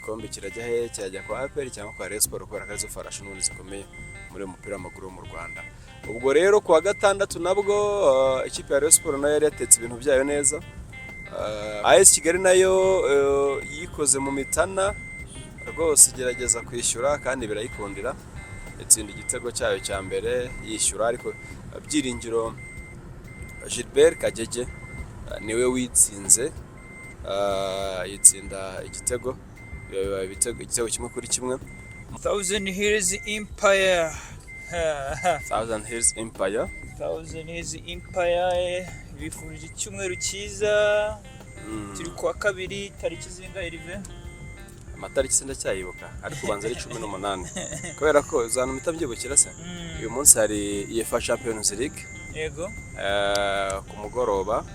igikombe kirajya he, cyajya kwa APR cyangwa kwa Rayon Sports kubera ko arizo farashi n'ubundi zikomeye muri umupira w'amaguru wo mu Rwanda. Ubwo rero kuwa gatandatu nabwo ikipe ya Rayon Sports nayo yari yatetse ibintu byayo neza. AS Kigali nayo yikoze mu mitana rwose igerageza kwishyura kandi birayikundira, itsinda igitego cyayo cya mbere yishyura, ariko Byiringiro Gilbert Kagege niwe witsinze, yitsinda igitego kimwe kuri kimwe. Thousand Hills Empire. Thousand Hills Empire. Thousand Hills Empire bifurije icyumweru cyiza. Turi kuwa kabiri tariki zinga Erive. Amatariki senda cyayibuka ariko ubanza ari 18 kubera ko uzana mitabyibukira se. Uyu munsi hari UEFA Champions League. Yego. Ku mugoroba.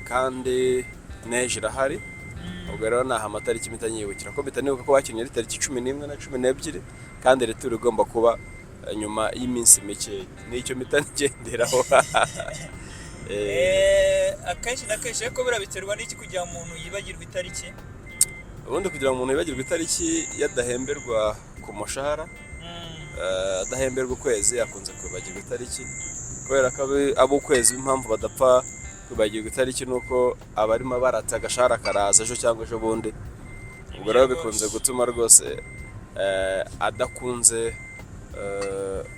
Kandi neje irahari. Ubwo rero naha amatariki mitanyibukira ko bitanibuka ko bakinnye ari tariki 11 na 12 kandi leta igomba kuba nyuma y'iminsi mike, nicyo mitanigenderaho. Akenshi na kenshi ko birabiterwa n'iki kugira umuntu yibagirwa itariki. Ubundi kugira umuntu yibagirwa itariki yadahemberwa ku mushahara, adahemberwa ukwezi akunze kwibagirwa itariki, kubera ko abo ukwezi impamvu badapfa kwibagirwa itariki nuko abarimo barata agashahara karaza ejo cyangwa ejo bundi. Ubwo rero bikunze gutuma rwose adakunze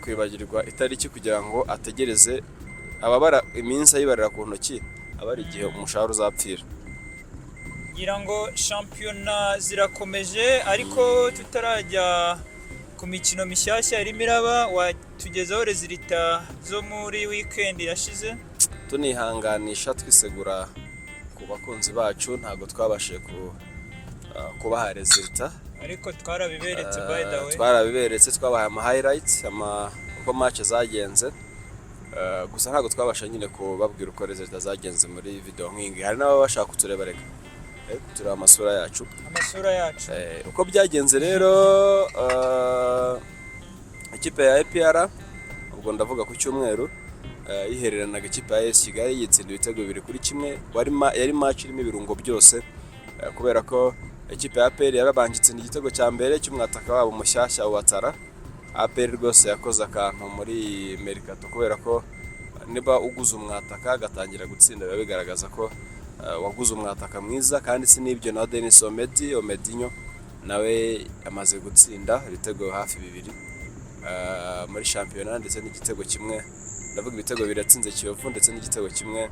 kwibagirwa itariki kugira ngo ategereze ababara iminsi ayibarira ku ntoki abari igihe umushahara uzapfira. Ngira ngo shampiyona zirakomeje, ariko tutarajya ku mikino mishyashya irimo iraba, watugezaho resulta zo muri weekend yashize. Tunihanganisha twisegura ku bakunzi bacu, ntago twabashije kubaha resulta, ariko twarabiberetse by the way. Twarabiberetse, twabahaye ama highlights uko match zagenze. Gusa ntago twabasha nyine kubabwira uko resulta zagenze muri video nk'ingi. Hari n'abo bashaka kutureba reka tureba amasura yacu. Uko byagenze rero, ikipe ya APR ubwo ndavuga ku cyumweru yihereranaga ikipe ya AS Kigali yitsinda ibitego 2-1. Yari match irimo ibirungo byose, kubera ko ikipe ya APR yabangitse igitego cya mbere cy'umwataka wabo mushyashya Watara. APR rwose yakoze akantu muri Mercato, kubera ko niba uguze umwataka agatangira gutsinda biba bigaragaza ko waguze umwataka mwiza, kandi si nibyo na Denis Omedinho nawe amaze gutsinda ibitego hafi 2 muri shampiyona, ndetse n'igitego kimwe, ndavuga ibitego biratsinze Kiyovu, ndetse n'igitego kimwe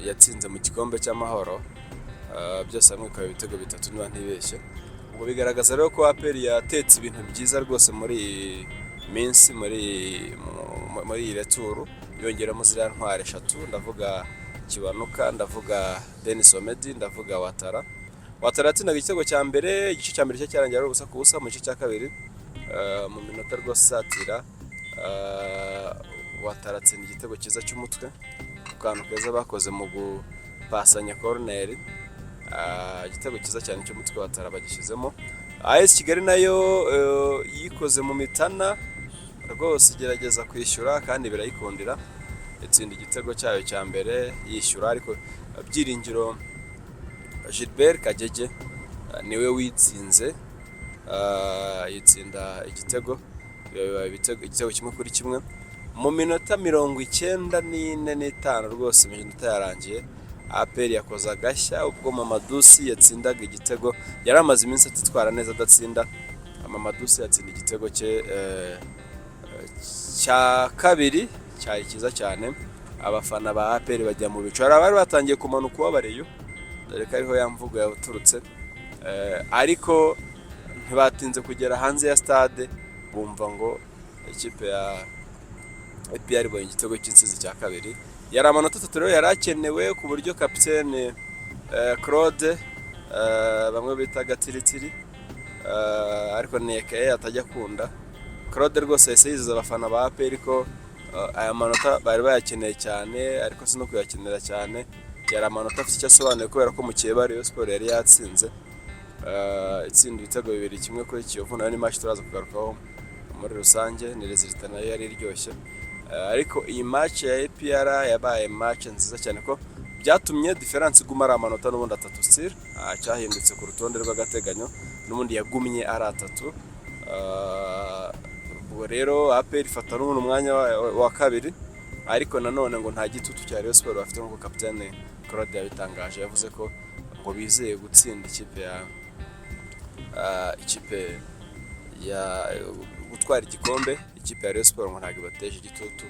yatsinze mu gikombe cy'amahoro, byose hamwe bikaba ibitego 3 niba ntibeshye. Ubwo bigaragaza rero ko APR yatetse ibintu byiza rwose muri minsi, muri returu, yongeramo ziriya ntware 3, ndavuga Kibanuka, ndavuga Denis Omedi, ndavuga Watara. Watara yatsindaga igitego cya mbere, igice cya mbere cyarangiye ari ubusa ku busa. Mu gice cya kabiri mu minota rwose satira, Watara atsinda igitego cyiza cy'umutwe ku kantu keza bakoze mu gupasanya corner. Igitego cyiza cyane cy'umutwe Watara bagishyizemo. AS Kigali nayo yikoze mu mitana rwose igerageza kwishyura kandi birayikundira, itsinda igitego cyayo cya mbere yishyura, ariko Byiringiro Gilbert Kagege niwe witsinze, yitsinda igitego kimwe kuri kimwe mu minota 94 rwose. Iminota yarangiye APR yakoze agashya ubwo Mamadusi yatsindaga igitego. Yari amaze iminsi atitwara neza adatsinda. Mamadusi yatsinda igitego cye cya kabiri cyari cyiza cyane. Abafana ba APR bajya mu bicu, bari batangiye kumanuka ubabareyo, dore ko ariho yamvugo yaturutse, ariko ntibatinze kugera hanze ya stade bumva ngo ikipe ya APR ibonye igitego cy'insizi cya kabiri. Yari amanota 3 rero yarakenewe, ku buryo kapitene Claude bamwe bita Gatiritiri, ariko neke atajya kunda. Claude rwose yahise yiziza abafana ba APR ko aya manota bari bayakeneye cyane, ariko si no kuyakenera cyane. Yari amanota afite icyo asobanuye, kubera ko Mukeba Rayon Sports yari yatsinze itsinda ibitego 2-1 kuri Kiyovu. Nayo ni match turaza kugarukaho muri rusange, ni resulta nayo yari iryoshye. Ariko iyi match ya APR yabaye match nziza cyane ko byatumye diferanse iguma ari amanota n'ubundi 3 still, cyahindutse ku rutonde rw'agateganyo n'ubundi yagumye ari 3. Ubwo rero APR ifata n'ubundi umwanya wa kabiri, ariko nanone ngo nta gitutu cya Rayon Sport bafite nk'uko kapitene Claude yabitangaje, yavuze ko ngo bizeye gutsinda ikipe ya gutwara igikombe. Ikipe ya Rayon Sport ngo ntabwo ibateje igitutu.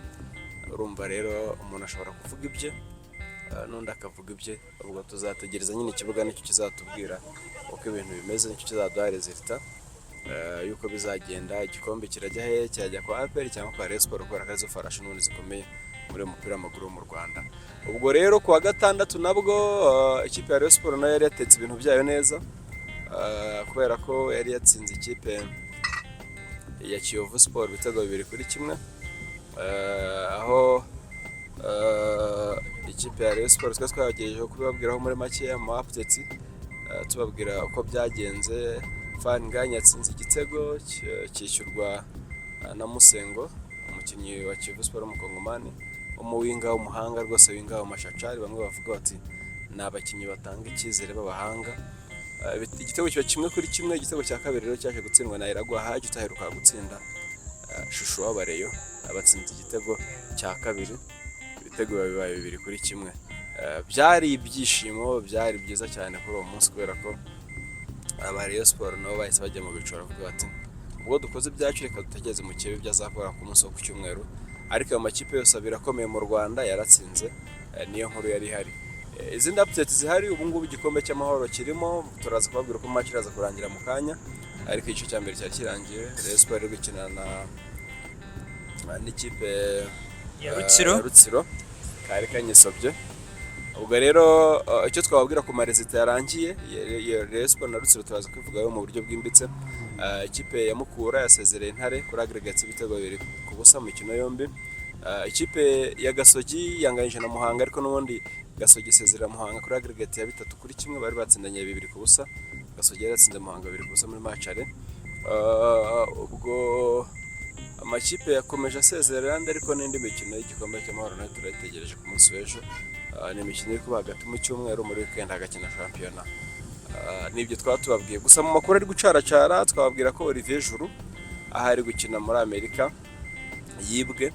Urumva rero umuntu ashobora kuvuga ibye n'undi akavuga ibye, ubwo tuzategereza nyine ikibuga nicyo kizatubwira uko ibintu bimeze, nicyo kizaduha resultat yuko bizagenda. Igikombe kirajya he? Kirajya kwa APR cyangwa kwa Rayon Sport, kubera ko arizo farashi n'ubundi zikomeye muri umupira w'amaguru mu Rwanda. Ubwo rero kuwa gatandatu nabwo ikipe ya Rayon Sport nayo yari yatetse ibintu byayo neza, kubera ko yari yatsinze ikipe ya Kiyovu Sport ibitego 2-1, aho ikipe ya Rayon Sport twagejejeho kubabwiraho muri make mu updates, tubabwira uko byagenze. Fanganya yatsinze igitego cyishyurwa na Musengo, umukinnyi wa Kiyovu Sport w'umukongomani, umuwinga w'umuhanga rwose, winga w'amashacari. Bamwe bavuga bati ni abakinnyi batanga icyizere b'abahanga. Igitego kiba 1-1. Igitego cya kabiri rero cyaje gutsindwa na Iragwa Haji utaheruka gutsinda Shusho w'Abareyo, abatsinze igitego cya kabiri. Ibitego bibaye 2-1. Byari ibyishimo, byari byiza cyane kuri uwo munsi, kubera ko aba Rayon Sport nabo bahise bajya mu bicoro kuko bati ubwo dukoze ibyacu reka dutegereze mu kibe byazakora ku munsi wo ku cyumweru. Ariko ayo makipe yose abiri akomeye mu Rwanda yaratsinze, niyo nkuru yari ihari. Izindi updates zihari, ubu ngubu igikombe cy'amahoro kirimo, turaza kubabwira ko match iraza kurangira mu kanya, ariko igice cya mbere cyari kirangiye. Rayon Sport iri gukina n'ikipe ya Rutsiro kari kanyisobye. Ubwo rero icyo twababwira ku marezita yarangiye, Rayon Sport na Rutsiro turaza kwivugaho mu buryo bwimbitse. Ikipe ya Mukura yasezereye Intare kuri aggregate ibitego 2-0 mu mikino yombi. Ikipe ya Gasogi yanganyije na Muhanga, ariko n'ubundi Gasogi isezerera Muhanga kuri aggregate ya 3-1. Bari batsindanye 2-0. Gasogi yaratsinze Muhanga 2-0 muri match. Ubwo amakipe yakomeje asezerera, ariko n'indi mikino y'igikombe cy'amahoro nayo turayitegereje ku munsi w'ejo. Ni imikino iri kuba hagati mu cyumweru, muri weekend hagakina shampiyona. Nibyo twaba tubabwiye. Gusa mu makuru ari gucaracara, twababwira ko Olivier Juru aha ari gukina muri Amerika yibwe.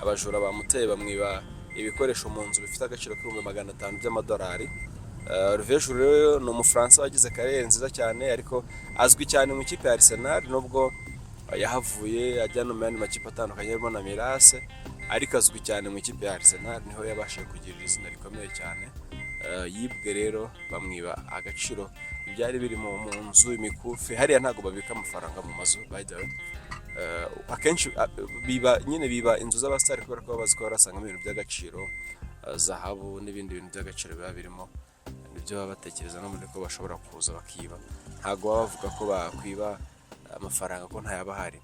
Abajura bamuteye bamwiba ibikoresho mu nzu bifite agaciro k'500 by'amadolari. Olivier Juru ni umufaransa wagize kariyeri nziza cyane, ariko azwi cyane mu ikipe ya Arsenal, nubwo yahavuye ajya no mu yandi makipe atandukanye harimo na Mirase, ariko azwi cyane mu ikipe ya Arsenal, niho yabashije kugirira izina rikomeye cyane. Yibwe rero bamwiba agaciro ibyari biri mu nzu, imikufi. Hariya ntago babika amafaranga mu mazu, by the way. Akenshi biba inzu z'abasitari, kubera ko bazi ko barasangamo ibintu by'agaciro, zahabu n'ibindi bintu by'agaciro biba birimo. Nibyo baba batekereza no muri ko bashobora kuza bakiba. Ntago baba bavuga ko bakwiba amafaranga ko ntayaba hari.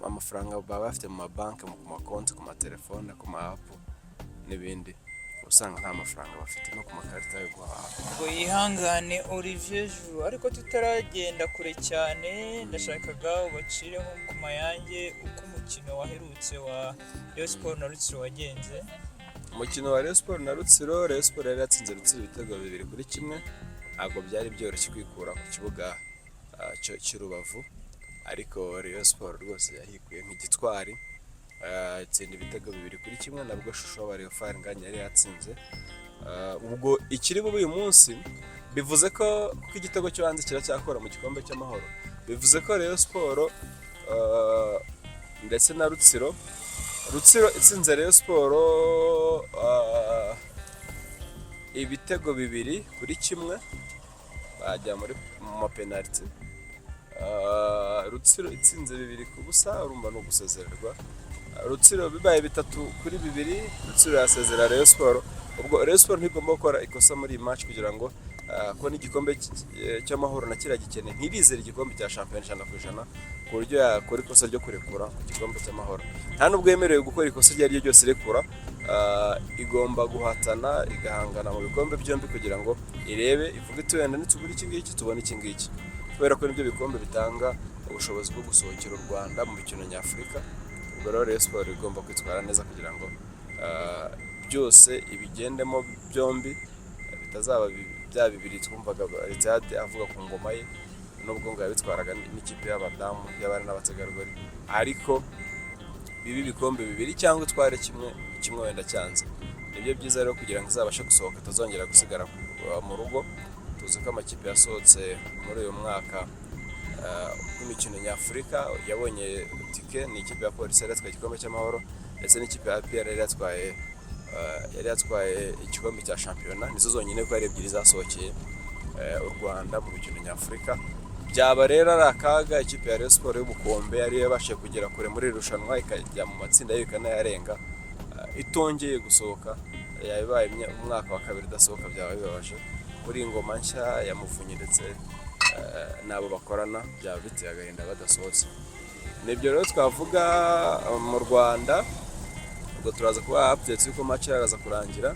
Amafaranga baba bafite mu mabanki, mu makonti, ku matelefone, ku ma app n'ibindi, usanga nta mafaranga bafite no ku makarita yo guhaha. Ngo yihangane Olivier Juru, ariko tutaragenda kure cyane, ndashakaga ubacire nko ku mayange uko umukino waherutse wa Rayon Sport na Rutsiro wagenze. Umukino wa Rayon Sport na Rutsiro, Rayon Sport yari yatsinze Rutsiro ibitego 2-1. Ntabwo byari byoroshye kwikura ku kibuga cy'Urubavu, ariko Rayon Sport rwose yahikuye nk'igitwari. Itsinda ibitego 2-1, nabwo Shusho w'Abareyo Fanganya yari yatsinze. Ubwo ikiri bube uyu munsi, bivuze ko igitego cyo hanze kiracyakora mu gikombe cy'amahoro. Bivuze ko Rayon Sport ndetse na Rutsiro itsinze Rayon Sport ibitego 2-1, bajya muri mapenalty. Rutsiro itsinze 2-0, urumva no gusezererwa. Rutsiro bibaye 3-2, Rutsiro yasezera Rayon Sport. Ubwo Rayon Sport ntigomba gukora ikosa muri iyi match kugira ngo ko n'igikombe cy'amahoro na kiragikene, ntirizera igikombe cya shampiyona 100% ku buryo yakora ikosa ryo kurekura ku gikombe cy'amahoro. Nta nubwo yemerewe gukora ikosa iryo ryose rekura. Igomba guhatana igahangana mu bikombe byombi kugira ngo irebe ivuge iti wenda nitubura iki ngiki tubone iki ngiki, kubera ko nibyo bikombe bitanga ubushobozi bwo gusohokera u Rwanda mu mikino nyafurika. Ubwo rero Rayon Sport igomba kwitwara neza kugira ngo byose ibigendemo byombi, bitazaba bya bibiri twumvaga Etihad avuga ku ngoma ye, nubwo ngo yabitwaraga n'ikipe y'abadamu y'abari n'abategarugori, ariko bibi ibikombe bibiri cyangwa itware kimwe wenda cyanze. Nibyo byiza rero kugira ngo izabashe gusohoka tuzongera gusigara mu rugo. Tuzi ko amakipe yasohotse muri uyu mwaka w'imikino nyafurika yabonye tike, ni ikipe ya Polisi yari yatwaye igikombe cy'amahoro, ndetse n'ikipe ya APR yari yatwaye igikombe cya shampiyona. Nizo zonyine ko ari ebyiri zasohokeye u Rwanda mu mikino nyafurika. Byaba rero ari akaga ikipe ya Rayon Sports y'ubukombe yari yabashije kugera kure muri irushanwa ikajya mu matsinda ikanayarenga, itongeye gusohoka, yabaye umwaka wa kabiri idasohoka, byaba bibabaje kuri ingoma nshya ya Muvunyi ndetse n'abo bakorana, byaba biteye agahinda badasohotse. Nibyo rero twavuga mu Rwanda, ubwo turaza kuba updates yuko match iraza kurangira.